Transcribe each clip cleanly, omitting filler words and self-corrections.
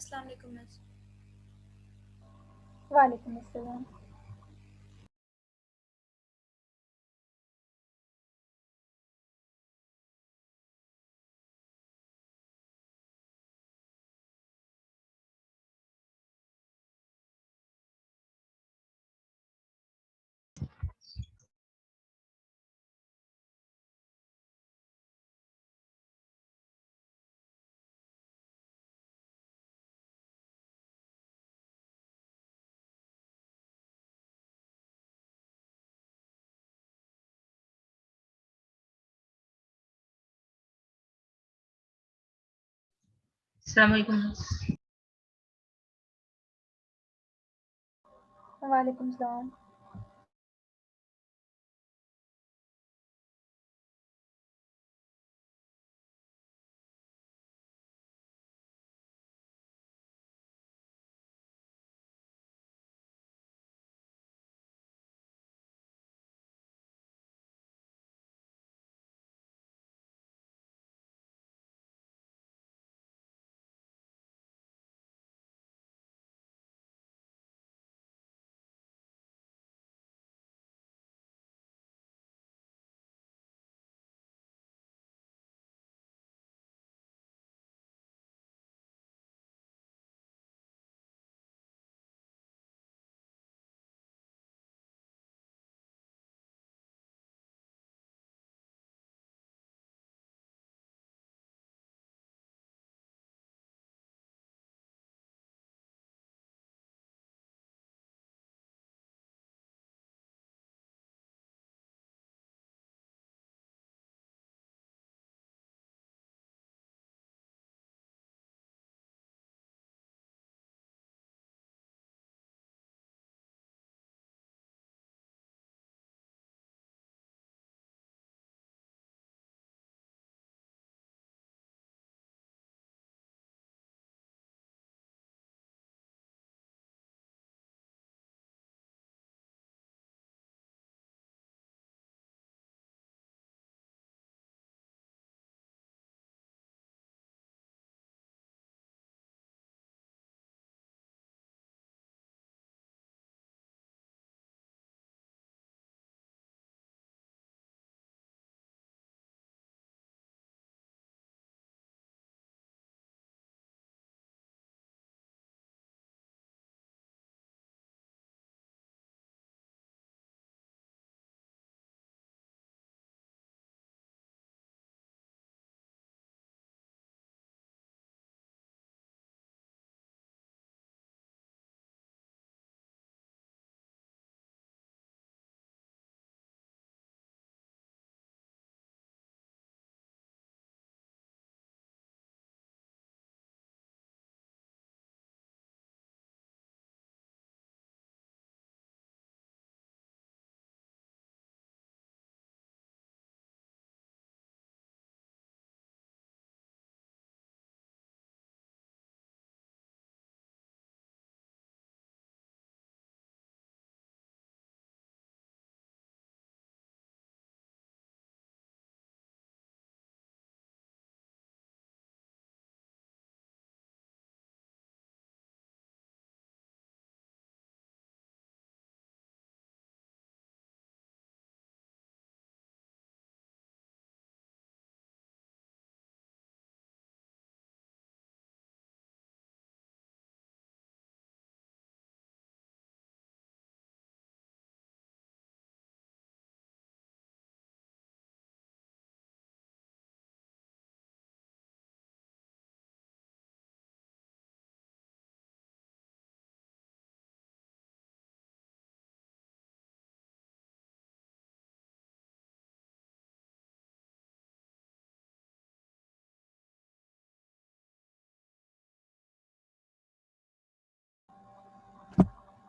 अस्सलाम वालेकुम मिस। वालेकुम अस्सलाम। अस्सलाम वालेकुम। वालेकुम सलाम।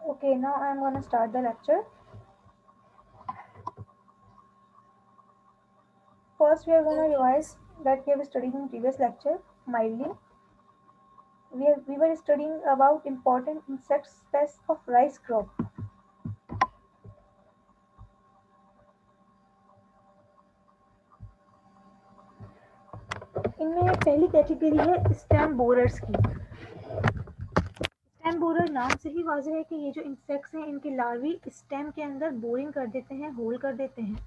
Okay, now I'm gonna start the lecture. First, we are gonna Okay revise miss. that we have studied in previous lecture mildly. We were studying about important insect species of rice crop. इनमें पहली category है stem borers की। Stem borer नाम से ही वाज़ेह है कि ये जो इंसेक्ट्स हैं इनके लार्वी स्टेम के अंदर बोरिंग कर देते हैं, होल कर देते हैं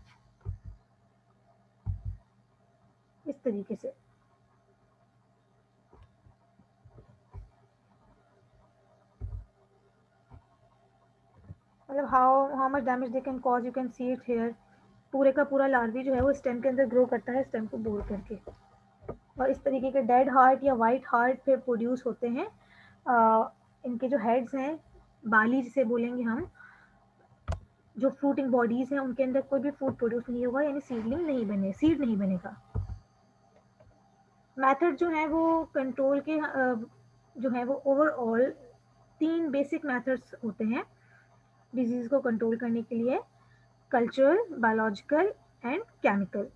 इस तरीके से। मतलब how much damage they can cause, you can see it here. पूरे का पूरा लार्वी जो है वो स्टेम के अंदर ग्रो करता है, स्टेम को बोर करके, और इस तरीके के डेड हार्ट या वाइट हार्ट फिर प्रोड्यूस होते हैं। इनके जो हेड्स हैं, बाली जिसे बोलेंगे हम, जो फ्रूटिंग बॉडीज हैं उनके अंदर कोई भी फूड प्रोड्यूस नहीं होगा, यानी सीडलिंग नहीं बने, सीड नहीं बनेगा। मेथड जो है वो कंट्रोल के जो है वो ओवरऑल 3 बेसिक मेथड्स होते हैं डिजीज को कंट्रोल करने के लिए: cultural, biological and chemical.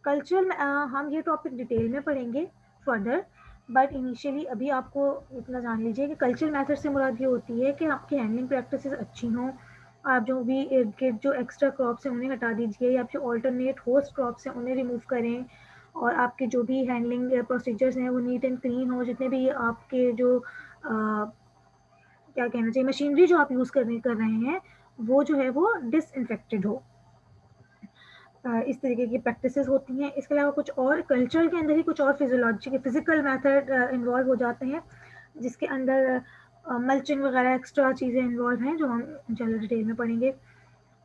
Cultural हम ये टॉपिक डिटेल में पढ़ेंगे फर्दर, बट इनिशियली अभी आपको इतना जान लीजिए कि कल्चरल मेथड से मुराद ये होती है कि आपकी हैंडलिंग प्रैक्टिसेस अच्छी हों, आप जो भी इर्द गिर्द जो एक्स्ट्रा क्रॉप्स हैं उन्हें हटा दीजिए, या जो ऑल्टरनेट होस्ट क्रॉप्स हैं उन्हें रिमूव करें, और आपके जो भी हैंडलिंग प्रोसीजर्स हैं वो नीट एंड क्लीन हो, जितने भी आपके जो क्या कहना चाहिए, मशीनरी जो आप यूज़ कर रहे हैं वो जो है वो डिसइंफेक्टेड हो। इस तरीके की प्रैक्टिसेस होती हैं। इसके अलावा कुछ और कल्चर के अंदर ही कुछ और फिजियोलॉजी के फिजिकल मेथड इन्वॉल्व हो जाते हैं, जिसके अंदर मल्चिंग वगैरह एक्स्ट्रा चीज़ें इन्वॉल्व हैं जो हम इंशाल्लाह डिटेल में पढ़ेंगे।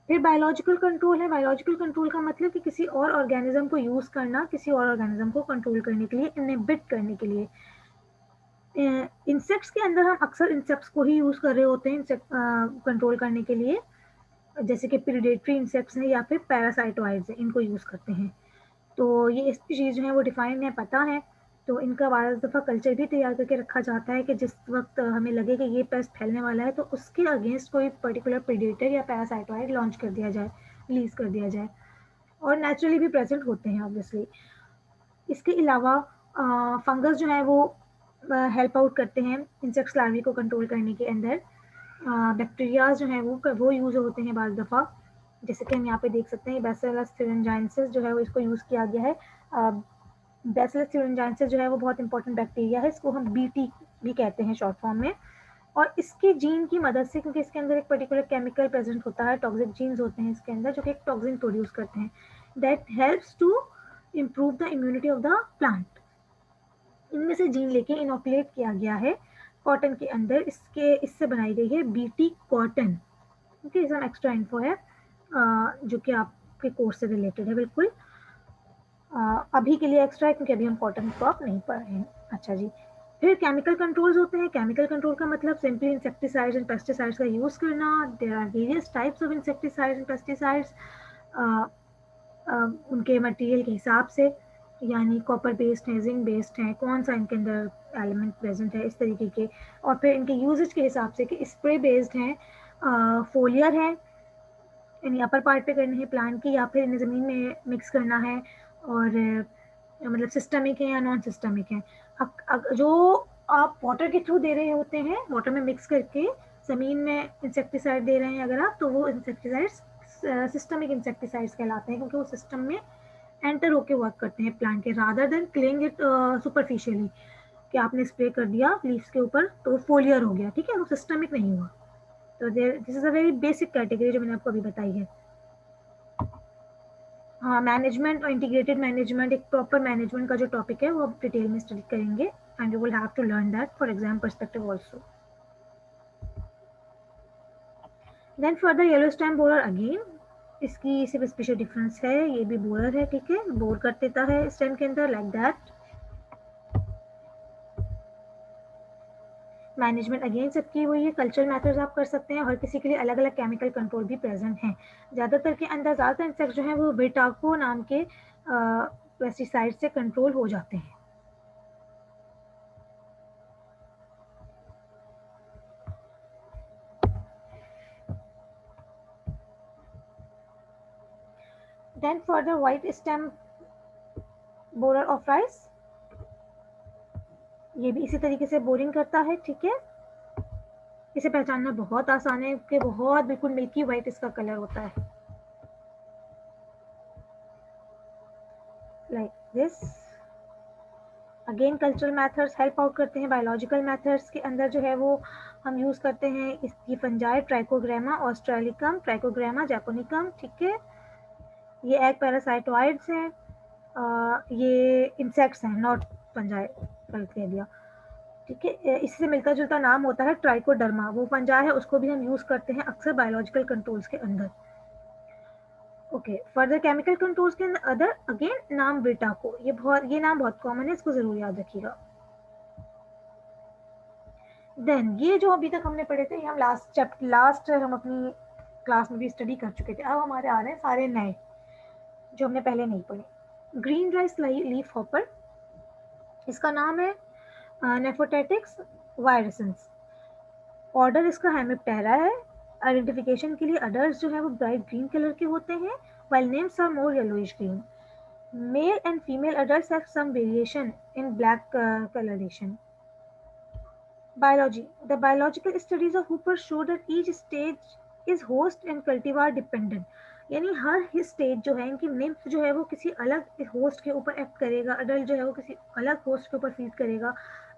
फिर बायोलॉजिकल कंट्रोल है। बायोलॉजिकल कंट्रोल का मतलब कि किसी और ऑर्गेनिज्म को यूज़ करना, किसी और ऑर्गेनिज्म को कंट्रोल करने के लिए, इनहिबिट करने के लिए। इंसेक्ट्स के अंदर हम अक्सर इंसेक्ट्स को ही यूज़ कर रहे होते हैं इंसेक्ट कंट्रोल करने के लिए, जैसे कि प्रीडेटरी इंसेक्ट्स हैं या फिर पैरासाइटोइड्स हैं, इनको यूज़ करते हैं। तो ये स्पीशीज जो है वो डिफाइंड है, पता है, तो इनका बार दफ़ा कल्चर भी तैयार करके रखा जाता है कि जिस वक्त हमें लगे कि ये पेस्ट फैलने वाला है तो उसके अगेंस्ट कोई पर्टिकुलर प्रीडेटर या पैरासाइटोइड लॉन्च कर दिया जाए, रिलीज कर दिया जाए, और नेचुरली भी प्रेजेंट होते हैं ऑब्वियसली। इसके अलावा फंगस जो है वो हेल्प आउट करते हैं इंसेक्ट्स लार्वी को कंट्रोल करने के अंदर। बैक्टीरियाज जो हैं वो यूज़ होते हैं बाज़ दफ़ा, जैसे कि हम यहाँ पे देख सकते हैं बैसिलस thuringiensis जो है वो इसको यूज़ किया गया है। बैसिलस thuringiensis जो है वो बहुत इंपॉर्टेंट बैक्टीरिया है, इसको हम बीटी भी कहते हैं शॉर्ट फॉर्म में, और इसके जीन की मदद से, क्योंकि इसके अंदर एक पर्टिकुलर केमिकल प्रेजेंट होता है, टॉक्सिक जीन्स होते हैं इसके अंदर जो कि एक टॉक्सिन प्रोड्यूस करते हैं, that helps to improve the immunity of the plant. इनमें से जीन लेके इनोकुलेट किया गया है कॉटन के अंदर, इससे बनाई गई है बीटी कॉटन। ओके, इसमें एक्स्ट्रा इन्फो है जो कि आपके कोर्स से रिलेटेड है बिल्कुल। अभी के लिए एक्स्ट्रा है क्योंकि अभी हम कॉटन क्रॉप नहीं पढ़ रहे हैं। अच्छा जी, फिर केमिकल कंट्रोल्स होते हैं। केमिकल कंट्रोल का मतलब सिंपली इंसेक्टिसाइड्स एंड पेस्टिसाइड्स का यूज़ करना। There are various types of insecticides and pesticides, उनके मटेरियल के हिसाब से, यानी कॉपर बेस्ड है, जिंक बेस्ड है, कौन सा इनके अंदर एलिमेंट प्रेजेंट है, इस तरीके के, और फिर इनके यूजेज के हिसाब से कि स्प्रे बेस्ड हैं, फोलियर है, यानी अपर पार्ट पे करनी है प्लांट की, या फिर इन्हें ज़मीन में मिक्स करना है, और मतलब सिस्टमिक है या नॉन सिस्टमिक है। जो आप वाटर के थ्रू दे रहे होते हैं, वाटर में मिक्स करके ज़मीन में इंसेक्टिसाइड दे रहे हैं अगर आप, तो वो इंसेक्टिसाइड्स सिस्टमिक इंसेक्टिसाइड्स कहलाते हैं, क्योंकि वो सिस्टम में एंटर होके वर्क करते हैं प्लांट के, rather than killing it superficially, कि आपने स्प्रे कर दिया लीव्स के ऊपर तो फोलियर हो गया, ठीक है, वो सिस्टमिक नहीं हुआ। तो this is a very basic category जो मैंने आपको अभी बताई है। हाँ, मैनेजमेंट और इंटीग्रेटेड मैनेजमेंट, एक प्रॉपर मैनेजमेंट का जो टॉपिक है वो आप डिटेल में स्टडी करेंगे, and you will have to learn that for exam perspective also. Then further yellow stem borer again, इसकी सिर्फ स्पेशल डिफरेंस है, ये भी बोरर है, ठीक है, बोर कर देता है स्टेम के अंदर लाइक दैट। मैनेजमेंट अगेन सबकी वही है, कल्चरल मेथड्स आप कर सकते हैं, हर किसी के लिए अलग अलग केमिकल कंट्रोल भी प्रेजेंट हैं। ज़्यादातर के अंदर ज़्यादातर इंसेक्ट जो हैं वो विटाको नाम के पेस्टिसाइड से कंट्रोल हो जाते हैं। Then further white stem borer of rice, ये भी इसी तरीके से बोरिंग करता है, ठीक है। इसे पहचानना बहुत आसान है कि बहुत बिल्कुल मिल्की व्हाइट इसका कलर होता है, like this. Again cultural methods help out करते हैं। बायोलॉजिकल मेथड्स के अंदर जो है वो हम यूज़ करते हैं इसकी फंजाई, ट्राइकोग्रामा ऑस्ट्रेलिकम, ट्राइकोग्रामा जैकोनिकम, ठीक है। ये एग पैरासाइटोइड्स हैं, ये इंसेक्ट्स हैं, नॉट फंजाई, गलत कह दिया, ठीक है। इससे मिलता जुलता नाम होता है ट्राइकोडर्मा, वो फंजाई है, उसको भी हम यूज़ करते हैं अक्सर बायोलॉजिकल कंट्रोल्स के अंदर। ओके, फर्दर केमिकल कंट्रोल्स के अंदर अगेन नाम ब्रिटाको, ये नाम बहुत कॉमन है, इसको जरूर याद रखिएगा। देन ये जो अभी तक हमने पढ़े थे, हम लास्ट हम अपनी क्लास में भी स्टडी कर चुके थे। अब हमारे आ रहे हैं सारे नए जो हमने पहले नहीं पढ़े। ग्रीन राइस लीफ हॉपर, इसका नाम है नेफोटेटिक्स वायरसेंस। ऑर्डर इसका हेमिप्टेरा है। आइडेंटिफिकेशन के लिए अडल्ट जो है वो ब्राइट ग्रीन कलर के होते हैं, while names are more yellowish green. Male and female adults have some variation in black coloration. Biology. The biological studies of Hooper show that each stage is host and cultivar dependent. यानी हर stage जो है इनकी nymph जो है वो किसी अलग host के ऊपर एक्ट करेगा, अडल्ट जो है वो किसी अलग होस्ट के ऊपर फीड करेगा।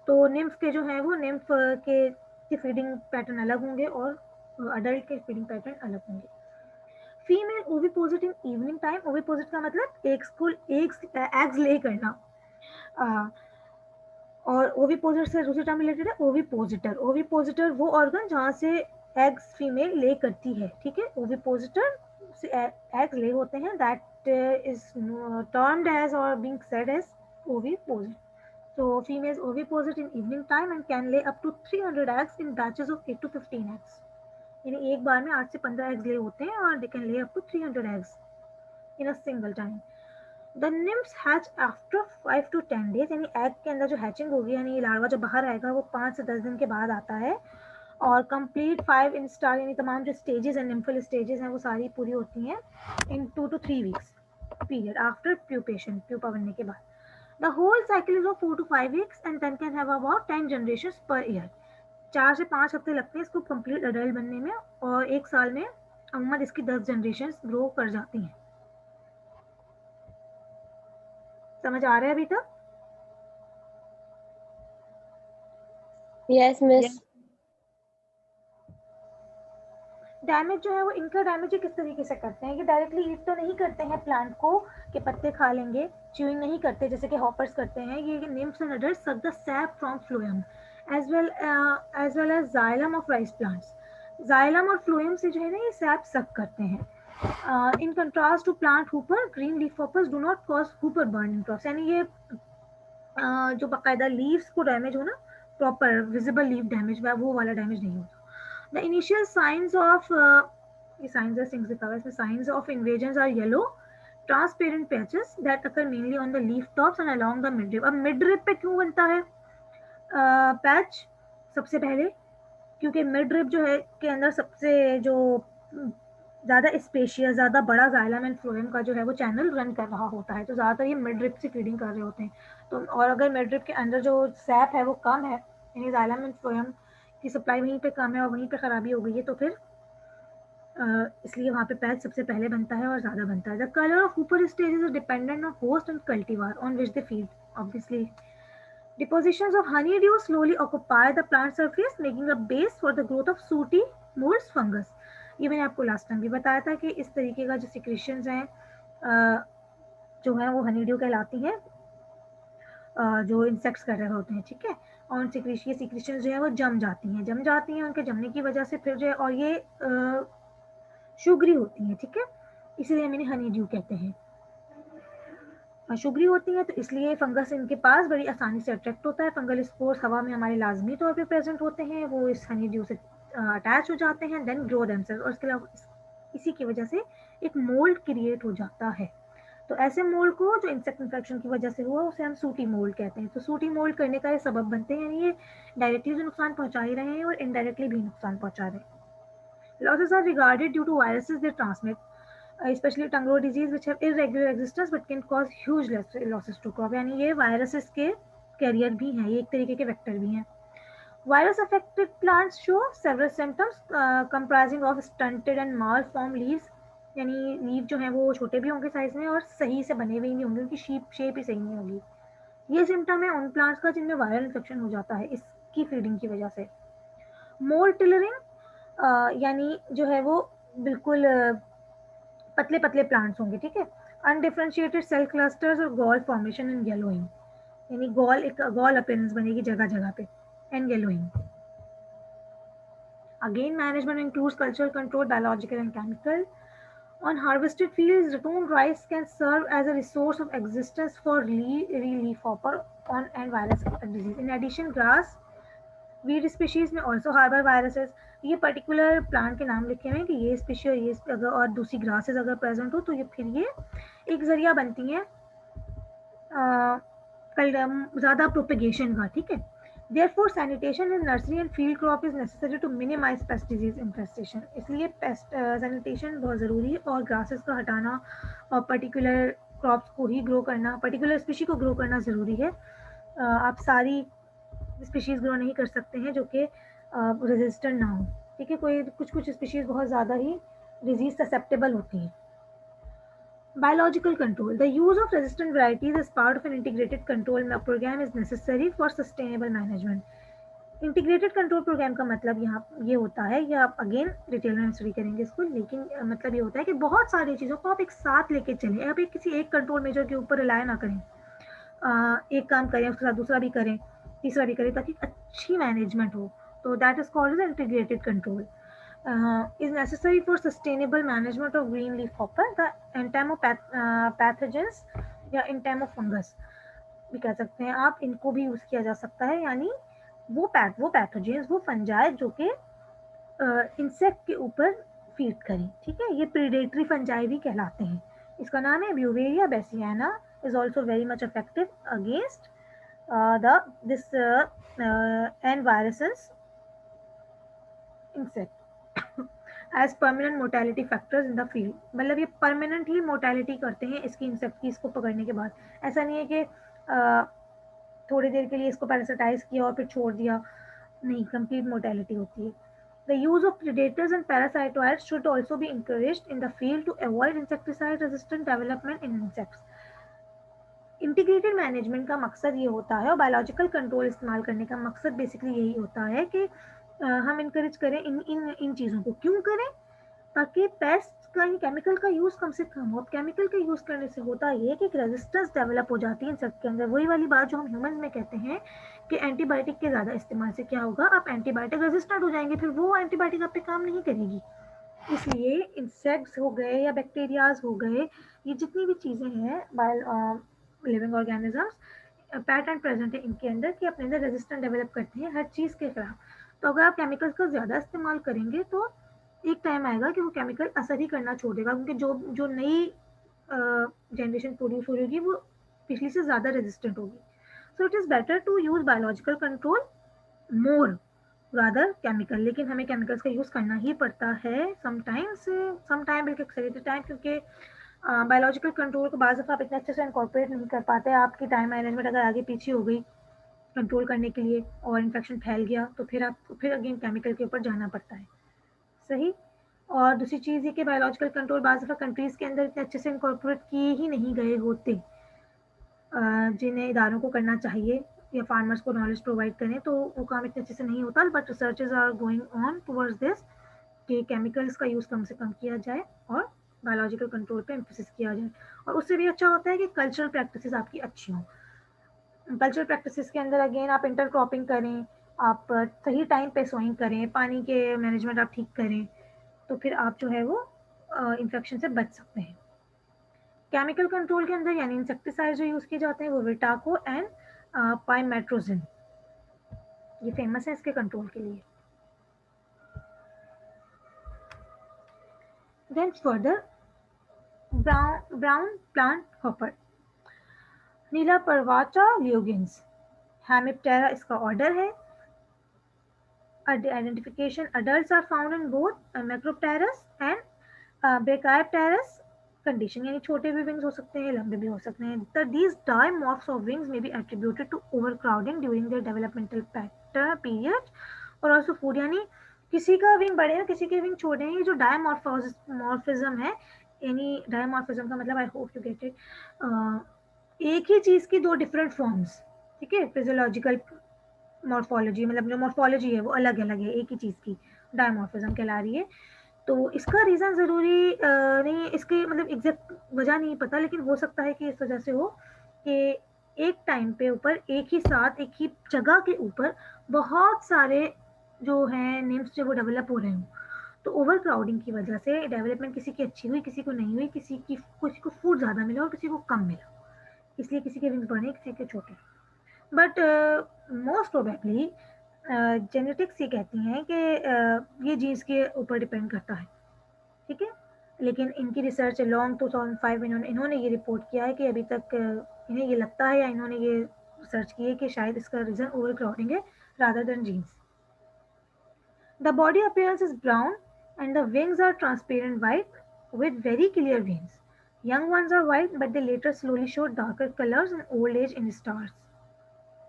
तो निम्फ के जो है वो निम्फ के फीडिंग पैटर्न अलग होंगे और अडल्ट के फीडिंग पैटर्न अलग होंगे। फीमेल ओविपोजिट इन इवनिंग टाइम, ओविपोजिट का मतलब एग्स ले करना, और ओविपोजिट से दूसरी टर्म रिलेटेड है ओविपोजिटर। ओविपोजिटर वो ऑर्गन जहाँ से एग्स फीमेल ले करती है, ठीक है। ओविपोजिटर से एग्स ले होते हैं, दैट इज टर्म्ड एज और being said as oviposit. So females oviposit in evening time and can lay up to 300 eggs in batches of 8 to 15 eggs. यानी एक बार में 8 से 15 एग्स ले होते हैं और दे कैन ले up to 300 eggs in a single time. The nymphs hatch after 5 to 10 days, यानी एग के अंदर जो हैचिंग होगी, यानी लार्वा जब बाहर आएगा वो 5 से 10 दिन के बाद आता है, और कंप्लीट 5 इंस्टार यानी तमाम जो स्टेजेस हैं, निम्फल स्टेजेस हैं, वो सारी पूरी होती हैं इन 2 to 3 weeks period after pupation, pupa बनने के बाद। The whole cycle is of 4 to 5 weeks and then can have about 10 generations per year. 4 से 5 हफ्ते लगते हैं इसको कंप्लीट अडल्ट बनने में, और एक साल में अमूमन इसकी 10 जनरेशन ग्रो कर जाती हैं। समझ आ रहा है अभी तक? Yes miss. डैमेज जो है वो इनका डैमेज किस तरीके से करते हैं, ये डायरेक्टली ईट तो नहीं करते हैं प्लांट को कि पत्ते खा लेंगे, च्यूइंग नहीं करते जैसे कि हॉपर्स करते हैं। ये nymphs and adults suck the sap from phloem as well as xylem of rice plants. Xylem और फ्लोएम से जो है ना ये सैप सक करते हैं। In contrast to plant hopper, green leaf hoppers do not cause hopper burning crops, यानी ये जो बाकायदा लीव्स को डैमेज हो ना, प्रॉपर विजिबल लीफ डैमेज, वो वाला डैमेज नहीं होता। The initial signs of signs of invasions are yellow, transparent patches that occur mainly on the leaf tops and along the midrib. अब midrib पे क्यों बनता है पैच सबसे पहले? क्योंकि मिडरिब जो है के अंदर सबसे जो ज़्यादा स्पेशियस, ज़्यादा बड़ा जाइलम एंड फ्लोएम का जो है वो चैनल रन कर रहा होता है, तो ज़्यादातर ये मिडरिब से फीडिंग कर रहे होते हैं। तो और अगर मिडरिब के अंदर जो सैप है वो कम है, यानी जाइलम एंड फ्लोएम की सप्लाई वहीं पे कम है और वहीं पे खराबी हो गई है, तो फिर इसलिए वहाँ पे पैच सबसे पहले बनता है और ज़्यादा बनता है। द कलर ऑफ ऊपर stages is dependent on host and cultivar on which they feed obviously. Depositions of honeydew slowly occupy the plant surface, making a base for the growth of sooty molds fungus. ये मैंने आपको last time भी बताया था कि इस तरीके का जो सिक्रेशंस हैं जो है वो हनीड्यू कहलाती हैं, जो इंसेक्ट्स कर रहे होते हैं, ठीक है। और ये सिक्रेशन जो है वो जम जाती हैं, उनके जमने की वजह से फिर जो है, और ये शुगरी होती हैं, ठीक है, इसीलिए मैंने हनीड्यू कहते हैं। शुगरी होती है तो इसलिए फंगस इनके पास बड़ी आसानी से अट्रैक्ट होता है। फंगल स्पोर्स हवा में हमारे लाजमी तौर पे प्रेजेंट होते हैं, वो इस हनीड्यू से अटैच हो जाते हैं, देन ग्रो देमसेल्व्स, और इसके अलावा इसी की वजह से एक मोल्ड क्रिएट हो जाता है। तो ऐसे मोल्ड को जो इंसेक्ट इन्फेक्शन की वजह से हुआ उसे हम सूटी मोल्ड कहते हैं। तो सूटी मोल्ड करने का ये सबब बनते हैं, यानी ये डायरेक्टली जो नुकसान पहुंचा ही रहे हैं और इनडायरेक्टली भी नुकसान पहुंचा रहे हैं। Losses are regarded due to viruses they transmit, especially tongue disease which have irregular existence but can cause huge losses to crop, यानी ये वायरसेस के कैरियर भी हैं, ये एक तरीके के वेक्टर भी हैं। Virus affected plants show several symptoms comprising of stunted and malform leaves, यानी लीव जो है वो छोटे भी होंगे साइज में और सही से बने हुए नहीं होंगे, उनकी शेप ही सही नहीं होगी, ये सिम्टम है उन प्लांट्स का जिनमें वायरल इन्फेक्शन हो जाता है इसकी फीडिंग की वजह से। मोर टिलरिंग यानी जो है वो बिल्कुल पतले पतले प्लांट्स होंगे, ठीक है। अनडिफरेंशिएटेड सेल क्लस्टर्स और गॉल फॉर्मेशन एंड येलोइंग, यानी गॉल एक गॉल अपीयरेंस बनेगी जगह जगह पे, and yellowing. Again management includes cultural control, biological and chemical. On harvested fields, ratoon rice can serve as a resource of existence for leafhopper on and virus disease. In addition, grass weed species में also harbor viruses. ये particular plant के नाम लिखे हुए हैं कि ये species और ये अगर और दूसरी ग्रासेस अगर प्रेजेंट हो तो ये फिर ये एक जरिया बनती हैं ज़्यादा प्रोपेगेशन का, ठीक है। Therefore, sanitation in nursery and field crop is necessary to minimize pest disease infestation. इसलिए पेस्ट सैनिटेशन बहुत ज़रूरी है और ग्रासेस का हटाना और पर्टिकुलर क्रॉप्स को ही ग्रो करना, पर्टिकुलर स्पीशी को ग्रो करना ज़रूरी है। आप सारी स्पीशीज़ ग्रो नहीं कर सकते हैं जो कि रेजिस्टेंट ना हो, ठीक है। कोई कुछ कुछ स्पीशीज़ बहुत ज़्यादा ही डिजीज ससेप्टेबल होती हैं। Biological control. The use of resistant varieties as part of an integrated control program is necessary for sustainable management. Integrated control program का मतलब यहाँ ये होता है, ये आप अगेन डिटेल में स्टडी करेंगे इसको, लेकिन मतलब ये होता है कि बहुत सारी चीज़ों को आप एक साथ लेके चलें, आप एक किसी एक कंट्रोल मेजर के ऊपर रिलाय ना करें। एक काम करें उसके साथ दूसरा भी करें, तीसरा भी करें, ताकि अच्छी मैनेजमेंट हो। तो that is called as integrated control. is necessary for sustainable management of green leaf hopper, the pathogens या entomofungus भी कह सकते हैं आप, इनको भी यूज किया जा सकता है। यानी वो पैथोजेंस, वो फंजाई जो कि इंसेक्ट के ऊपर फीड करें, ठीक है। ये प्रीडेटरी फंजाई भी कहलाते हैं। इसका नाम है beauveria bassiana, is also very much effective against the this and viruses insect as permanent mortality factors in the field. मतलब ये परमानेंट ही मोर्टेलिटी करते हैं इसकी, इंसेक्ट की, इसको पकड़ने के बाद। ऐसा नहीं है कि थोड़ी देर के लिए इसको पैरासिटाइज किया और फिर छोड़ दिया, नहीं, कंप्लीट मोर्टेलिटी होती है। The use of predators and parasitoids should also be encouraged in the field to avoid insecticide resistant development in insects. Integrated management का मकसद ये होता है और बायोलॉजिकल कंट्रोल इस्तेमाल करने का मकसद बेसिकली यही होता है कि हम इनकरेज करें इन चीज़ों को। क्यों करें? ताकि पेस्ट का, केमिकल का यूज़ कम से कम हो। अब केमिकल का यूज़ करने से होता ये है कि एक रेजिस्टेंस डेवलप हो जाती है इंसेक्ट के अंदर। वही वाली बात जो हम ह्यूमन में कहते हैं कि एंटीबायोटिक के ज़्यादा इस्तेमाल से क्या होगा, आप एंटीबायोटिक रेजिस्टेंट हो जाएंगे, फिर वो एंटीबायोटिक आप पे काम नहीं करेगी। इसलिए इंसेक्ट्स हो गए या बैक्टीरियाज हो गए, ये जितनी भी चीज़ें हैं लिविंग ऑर्गेनिजम्स, पैटर्न प्रेजेंट है इनके अंदर कि अपने अंदर रेजिस्टेंट डेवलप करते हैं हर चीज़ के खिलाफ। तो अगर आप केमिकल्स का ज़्यादा इस्तेमाल करेंगे तो एक टाइम आएगा कि वो केमिकल असर ही करना छोड़ देगा, क्योंकि जो जो नई जनरेशन प्रोड्यूस हो रही होगी वो पिछली से ज़्यादा रेजिस्टेंट होगी। So it is better to use biological control more rather chemical. लेकिन हमें केमिकल्स का यूज़ करना ही पड़ता है समटाइम बल्कि अक्सर टाइम, क्योंकि बायोलॉजिकल कंट्रोल को बाज़ दफ़ा आप इतने अच्छे से इनकॉर्पोरेट नहीं कर पाते। आपकी टाइम मैनेजमेंट अगर आगे पीछे हो गई कंट्रोल करने के लिए और इन्फेक्शन फैल गया तो फिर अगेन केमिकल के ऊपर जाना पड़ता है, सही। और दूसरी चीज़ ये कि बायोलॉजिकल कंट्रोल बाज़ दफ़ा कंट्रीज़ के अंदर इतने अच्छे से इनकॉर्पोरेट किए ही नहीं गए होते जिन्हें इदारों को करना चाहिए या फार्मर्स को नॉलेज प्रोवाइड करें, तो वो काम इतने अच्छे से नहीं होता। But researches are going on towards this कि केमिकल्स का यूज़ कम से कम किया जाए और बायोलॉजिकल कंट्रोल पे एम्फेसिस किया जाए। और उससे भी अच्छा होता है कि कल्चरल प्रैक्टिसेस आपकी अच्छी हों। कल्चरल प्रैक्टिसेस के अंदर अगेन आप इंटर क्रॉपिंग करें, आप सही टाइम पे सोइंग करें, पानी के मैनेजमेंट आप ठीक करें, तो फिर आप जो है वो इन्फेक्शन से बच सकते हैं। केमिकल कंट्रोल के अंदर यानी इंसेक्टिसाइड जो यूज़ किए जाते हैं वो विटाको एंड पाइमेट्रोजिन, ये फेमस है इसके कंट्रोल के लिए। Then further brown plant hopper, Nilaparvata lugens, Hemiptera इसका ऑर्डर है। Identification, adults are found in both macropterous and brachypterous condition, यानी छोटे भी विंग्स हो सकते हैं, लंबे भी हो सकते हैं। These dimorphs of wings may be attributed to overcrowding during their developmental period और आल्सो फूड, यानी किसी का विंग बड़े हैं किसी के विंग छोटे हैं। ये जो डायमॉर्फिज्म है, यानी डायमॉर्फिज्म का मतलब, I hope you get it, एक ही चीज की दो डिफरेंट फॉर्म्स, ठीक है, फिजियोलॉजिकल मॉर्फोलॉजी, मतलब जो मॉर्फोलॉजी है वो अलग अलग है एक ही चीज की, डायमॉर्फिज्म कहला रही है। तो इसका रीजन जरूरी नहीं, इसकी मतलब एग्जैक्ट वजह नहीं पता, लेकिन हो सकता है कि इस वजह से हो कि एक टाइम पे ऊपर एक ही साथ एक ही जगह के ऊपर बहुत सारे जो हैं नेम्स जो वो डेवलप हो रहे हों। तो ओवर क्राउडिंग की वजह से डेवलपमेंट किसी की अच्छी हुई, किसी को नहीं हुई, किसी को फूड ज़्यादा मिला और किसी को कम मिला, इसलिए किसी के विंग्स बड़े किसी के छोटे। बट मोस्ट प्रोबेबली जेनेटिक्स ये कहती हैं कि ये जीन्स के ऊपर डिपेंड करता है, ठीक है। लेकिन इनकी रिसर्च लॉन्ग 2005 इन्होंने ये रिपोर्ट किया है कि अभी तक इन्हें ये लगता है या इन्होंने ये रिसर्च की है कि शायद इसका रीज़न ओवर क्राउडिंग है rather than genes. The body appearance is brown and the wings are transparent white with very clear veins. Young ones are white, but they later slowly show darker colors in old age in stars.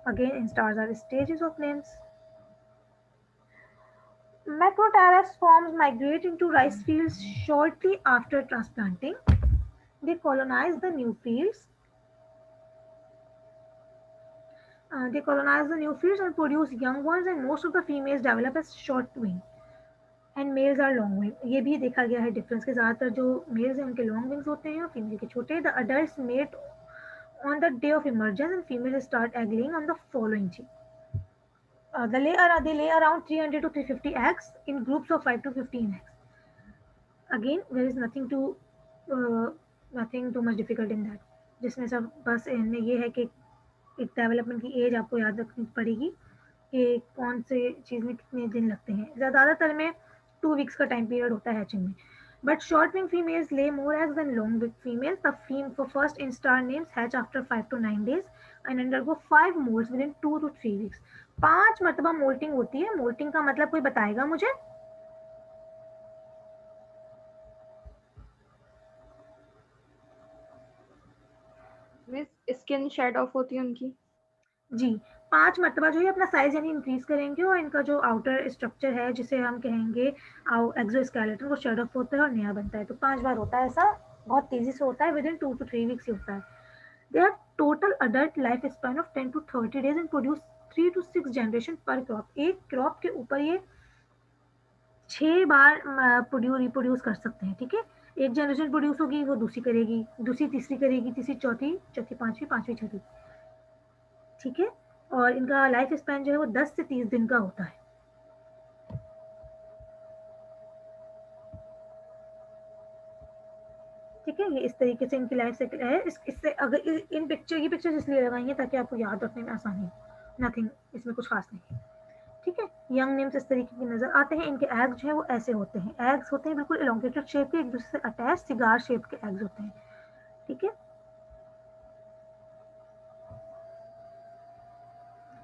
Again, in stars are stages of names. Macroterrace forms migrate into rice fields shortly after transplanting. They colonize the new fields. And produce young ones, and most of the females develop as short wing. And males are long wing, ये भी देखा गया है difference के, ज़्यादातर जो mails हैं उनके लॉन्ग विंग्स होते हैं और फीमेल के छोटे। The adult mate on the day of emergence and female start egg laying on the following day. They lay around 300 to 350 eggs in groups of 5 to 15 eggs. Again, there is nothing too much difficult in that. जिसमें सब बस इनमें ये है कि एक development की as आपको याद रखनी पड़ेगी कि कौन से चीज़ में कितने दिन लगते हैं। ज़्यादातर में 2 वीक्स का टाइम पीरियड होता है हैचिंग में। But short wing females lay more eggs than long wing females. The first instar names hatch after 5 to 9 days and undergo 5 molts within 2 to 3 weeks. 5 मरतबा मोल्टिंग होती है। मोल्टिंग का मतलब कोई बताएगा मुझे? मिस स्किन शेड ऑफ होती है उनकी। जी, 5 मरतबा जो है अपना साइज यानी इंक्रीज करेंगे और इनका जो आउटर स्ट्रक्चर है जिसे हम कहेंगे एक्सोस्केलेटन, वो शेड ऑफ होता है और नया बनता है। तो 5 बार होता है ऐसा, बहुत तेजी से होता है, विद इन 2 to 3 वीक्स ही होता है। They have total adult life span of 10 to 30 days and produce 3 to 6 generation पर क्रॉप। एक क्रॉप के ऊपर ये 6 बार रिप्रोड्यूस कर सकते हैं, ठीक है। एक जनरेशन प्रोड्यूस होगी, वो दूसरी करेगी, दूसरी तीसरी करेगी, तीसरी चौथी, चौथी पांचवी, पांचवी छठी, ठीक है। और इनका लाइफ स्पैन जो है वो 10 से 30 दिन का होता है। ठीक है, ये इस तरीके से इनकी लाइफ साइकिल है। इससे अगर इन पिक्चर इसलिए लगाई है ताकि आपको याद रखने में आसानी हो, नथिंग इसमें कुछ खास नहीं है, ठीक है। यंग नेम्स इस तरीके के नजर आते हैं। इनके एग्स जो है वो ऐसे होते हैं, एग्स होते हैं बिल्कुल एलोंगेटेड शेप के, एक दूसरे से अटैच सिगार शेप के एग्स होते हैं, ठीक है।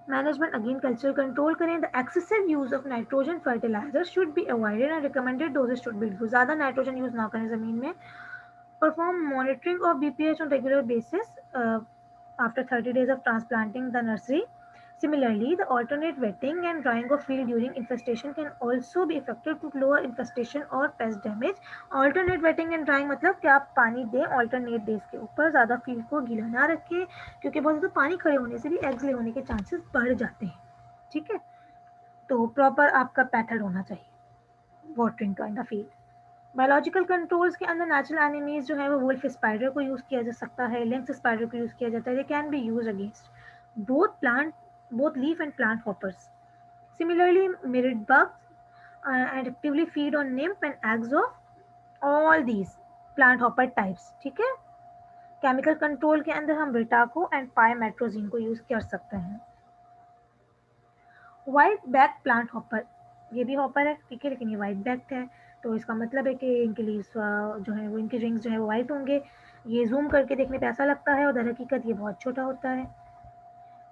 मैनेजमेंट अगेन कल्चर कंट्रोल करें। The excessive use of nitrogen fertiliser should be avoided and recommended dosages should be reduced. ज़्यादा नाइट्रोजन यूज ना करें ज़मीन में। Perform monitoring of BPH on regular basis after 30 days of transplanting the nursery. Similarly, the alternate wetting and drying of field during infestation can also be effective to lower infestation or pest damage. Alternate wetting and drying मतलब कि आप पानी दें alternate days के ऊपर, ज़्यादा field को गीला ना रखें क्योंकि बहुत ज़्यादा पानी खड़े होने से भी एग्स ले होने के चांसेस बढ़ जाते हैं, ठीक है। तो प्रॉपर आपका पैथड होना चाहिए वाटरिंग का इन द फील्ड। बायोलॉजिकल कंट्रोल्स के अंदर नेचुरल एनिमीज जो है वो वुल्फ स्पाइडर को यूज़ किया जा सकता है, लिंक्स स्पाइडर को यूज़ किया जाता है। They can be use against both leaf and plant hoppers. Similarly, mirrored bugs and actively feed on nymph and eggs of all these plant hopper types, ठीक है। केमिकल कंट्रोल के अंदर हम विटाको and पाइमेट्रोजिन को यूज़ कर सकते हैं। व्हाइट बैक प्लांट हॉपर, ये भी हॉपर है, ठीक है, लेकिन ये व्हाइट बैक है, तो इसका मतलब है कि इनके लीव्स जो है वो, इनके रिंग्स जो है वो व्हाइट होंगे। ये जूम करके देखने पे ऐसा लगता है और दर हकीकत ये बहुत छोटा होता है।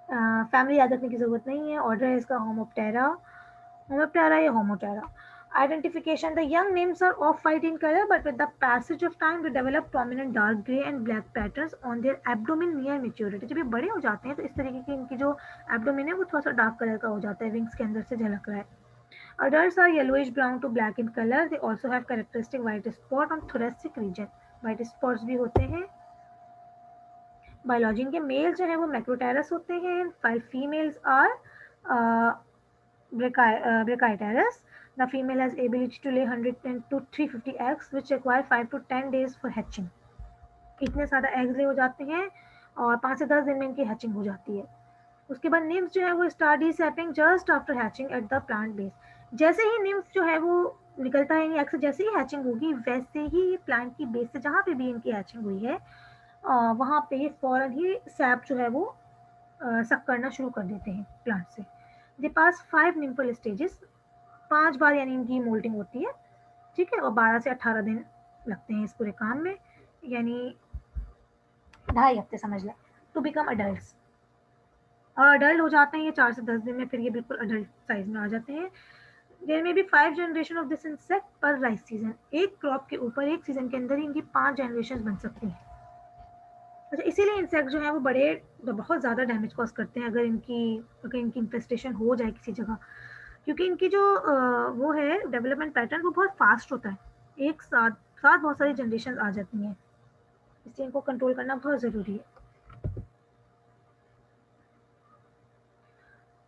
फैमिली याद रखने की ज़रूरत नहीं है। ऑर्डर है इसका होमोप्टेरा या होमोटेरा। Identification: the young nymphs are off-white in color, but with the passage of time they develop prominent dark grey and black patterns on their abdomen near maturity. जब ये बड़े हो जाते हैं तो इस तरीके की इनकी जो एब्डोमेन है वो थोड़ा सा डार्क कलर का हो जाता है, विंग्स के अंदर से झलक रहा है। Adults are yellowish brown to black in color. They also have characteristic white spot on thoracic region. White spots भी होते हैं। बायोलॉजी के मेल्स जो है वो मैक्रोटेरस होते हैं, 5 females are brachypterous. The female has ability to lay 110 to 350 eggs, which require 5 to 10 days for hatching. इतने ज़्यादा एग्स ले हो जाते हैं और 5 से 10 दिन में इनकी हैचिंग हो जाती है. उसके बाद निम्स जो है वो start dispersing just after hatching at the plant base. जैसे ही निम्स जो है वो निकलता है एग से, जैसे ही हैचिंग होगी वैसे ही प्लांट की बेस से जहाँ पे भी इनकी हैचिंग हुई है वहाँ पे ये फौरन ही सैप जो है वो सक करना शुरू कर देते हैं प्लांट से. दे पास 5 निम्फल स्टेजेस, 5 बार यानी इनकी मोल्टिंग होती है, ठीक है, और 12 से 18 दिन लगते हैं इस पूरे काम में, यानी 2.5 हफ्ते समझ लें, टू बिकम अडल्ट. और अडल्ट हो जाते हैं ये 4 से 10 दिन में, फिर ये बिल्कुल अडल्ट साइज में आ जाते हैं. देयर में भी 5 जनरेशन ऑफ दिस इंसेक्ट पर राइस सीजन. एक क्रॉप के ऊपर एक सीजन के अंदर ही इनकी 5 जनरेशन बन सकती हैं. अच्छा, इसीलिए इंसेक्ट जो है वो बहुत ज़्यादा डैमेज कॉज करते हैं अगर इनकी इन्फेस्टेशन हो जाए किसी जगह, क्योंकि इनकी जो वो है डेवलपमेंट पैटर्न वो बहुत फास्ट होता है, एक साथ बहुत सारी जनरेशन आ जाती हैं, इसलिए इनको कंट्रोल करना बहुत ज़रूरी है.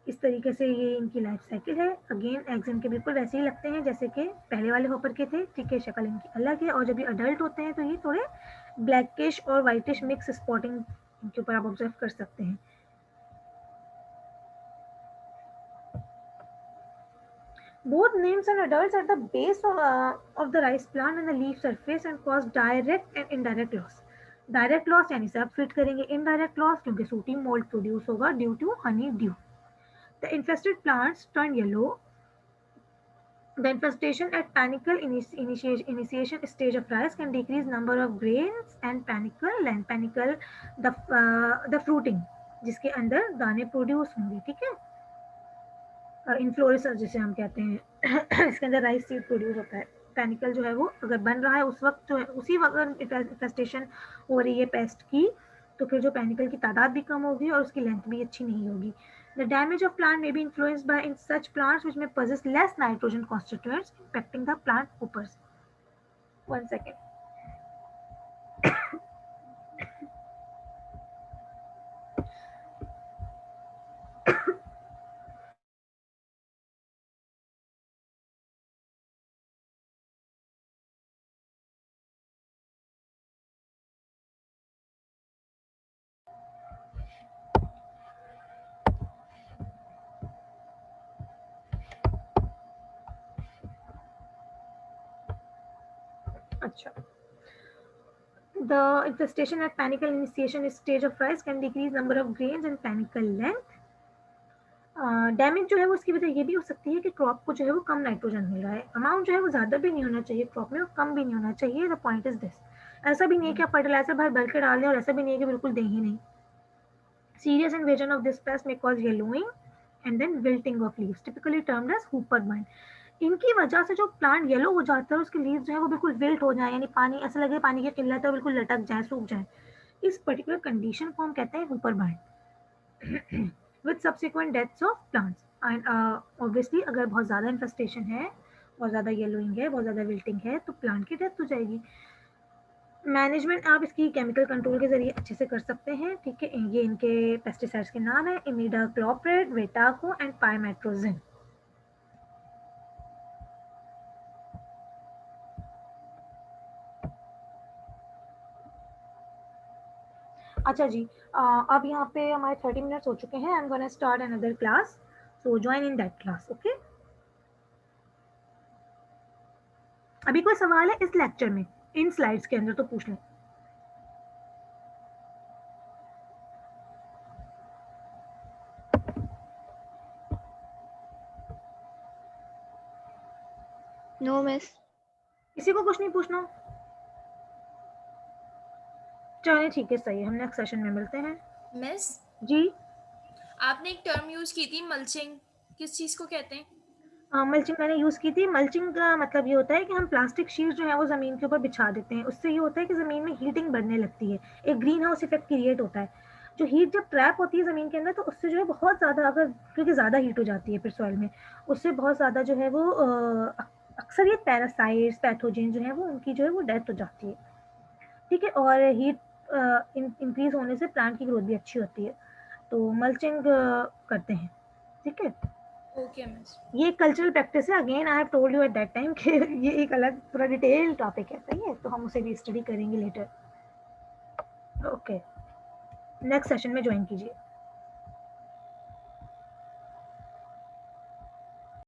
इस तरीके से ये इनकी लाइफ साइकिल है. अगेन एग्स इनके बिल्कुल वैसे ही लगते हैं जैसे कि पहले वाले हॉपर के थे, ठीक है, शक्ल इनकी अलग है, और जब ये अडल्ट होते हैं तो ये थोड़े ब्लैकिश और वाइटिश मिक्स स्पॉटिंग इनके ऊपर आप ऑब्जर्व कर सकते हैं. Both nymphs and adults at the base of the rice plant and the leaf surface and cause direct and indirect loss. Direct loss यानी सब फिट करेंगे, इनडायरेक्ट लॉस क्योंकि सूटी मोल्ड प्रोड्यूस होगा due to honey dew. The infested plants turn yellow. The infestation at panicle initiation stage of rice can decrease number of grains and panicle length. Panicle the fruiting जिसके अंदर दाने produce होंगे, ठीक है, inflorescence जिसे हम कहते हैं इसके अंदर राइस सीड प्रोड्यूस होता है. पैनिकल जो है वो अगर बन रहा है उस वक्त जो है उसी वक्त इन्फेस्टेशन हो रही है पेस्ट की, तो फिर जो पैनिकल की तादाद भी कम होगी और उसकी लेंथ भी अच्छी नहीं होगी. The damage of plant may be influenced by in such plants which may possess less nitrogen constituents impacting the plant hoppers. 1 second. अच्छा, the infestation at panicle initiation stage of rice can decrease number of grains and panicle length. Damage जो है वो उसकी वजह ये भी हो सकती है कि क्रॉप को जो है वो कम नाइट्रोजन मिल रहा है. अमाउंट जो है वो ज़्यादा भी नहीं होना चाहिए क्रॉप में और कम भी नहीं होना चाहिए. द पॉइंट इज दिस, ऐसा भी नहीं है कि आप फर्टिलाइजर भर भर के डाल दें और ऐसा भी नहीं है कि बिल्कुल दें ही नहीं. Serious invasion of this pest may cause yellowing and then wilting of leaves, typically termed as hooper bind. इनकी वजह से जो प्लांट येलो हो जाता है उसके लीव्स जो है वो बिल्कुल विल्ट हो जाए, यानी पानी ऐसा लगे पानी की किल्लत है, बिल्कुल लटक जाए, सूख जाए. इस पर्टिकुलर कंडीशन को हम कहते हैं Hooper bind with subsequent deaths of plants. And obviously अगर बहुत ज़्यादा इन्फेस्टेशन है, बहुत ज़्यादा येलोइंग है, बहुत ज़्यादा विल्टिंग है, तो प्लांट की डेथ हो जाएगी. मैनेजमेंट आप इसकी केमिकल कंट्रोल के जरिए अच्छे से कर सकते हैं, ठीक है. ये इनके पेस्टिसाइड्स के नाम है इमिडाक्लोप्रिड, वेटाको एंड पाइमेट्रोजिन. अच्छा जी, अब यहाँ पे हमारे 30 मिनट्स हो चुके हैं. I am gonna start another class, so join in that class, okay. अभी कोई सवाल है इस लेक्चर में इन स्लाइड्स के अंदर तो पूछ लें. No miss. किसी को कुछ नहीं पूछना? चलिए ठीक है, सही है, हम नेक्स्ट सेशन में मिलते हैं. मिस, जी, आपने एक टर्म यूज की थी मल्चिंग, किस चीज को कहते हैं? मल्चिंग मैंने यूज़ की थी. मल्चिंग का मतलब ये होता है कि हम प्लास्टिक शीट जो है वो ज़मीन के ऊपर बिछा देते हैं. उससे ये होता है कि ज़मीन में हीटिंग बढ़ने लगती है, एक ग्रीन हाउस इफेक्ट क्रिएट होता है. जो हीट जब ट्रैप होती है ज़मीन के अंदर तो उससे जो है बहुत ज़्यादा, अगर क्योंकि ज़्यादा हीट हो जाती है फिर सॉइल में, उससे बहुत ज़्यादा जो है वो अक्सर ये पैरासाइट्स पैथोजन जो है वो उनकी जो है वो डेथ हो जाती है, ठीक है. और हीट इंक्रीज होने से प्लांट की ग्रोथ भी अच्छी होती है। तो मल्चिंग करते हैं, ठीक है। Okay miss. ये कल्चरल प्रैक्टिस है, again I have told you at that time कि ये एक अलग पूरा डिटेल टॉपिक है, सही है, तो हम उसे भी स्टडी करेंगे लेटर। ओके, नेक्स्ट सेशन में ज्वाइन कीजिए।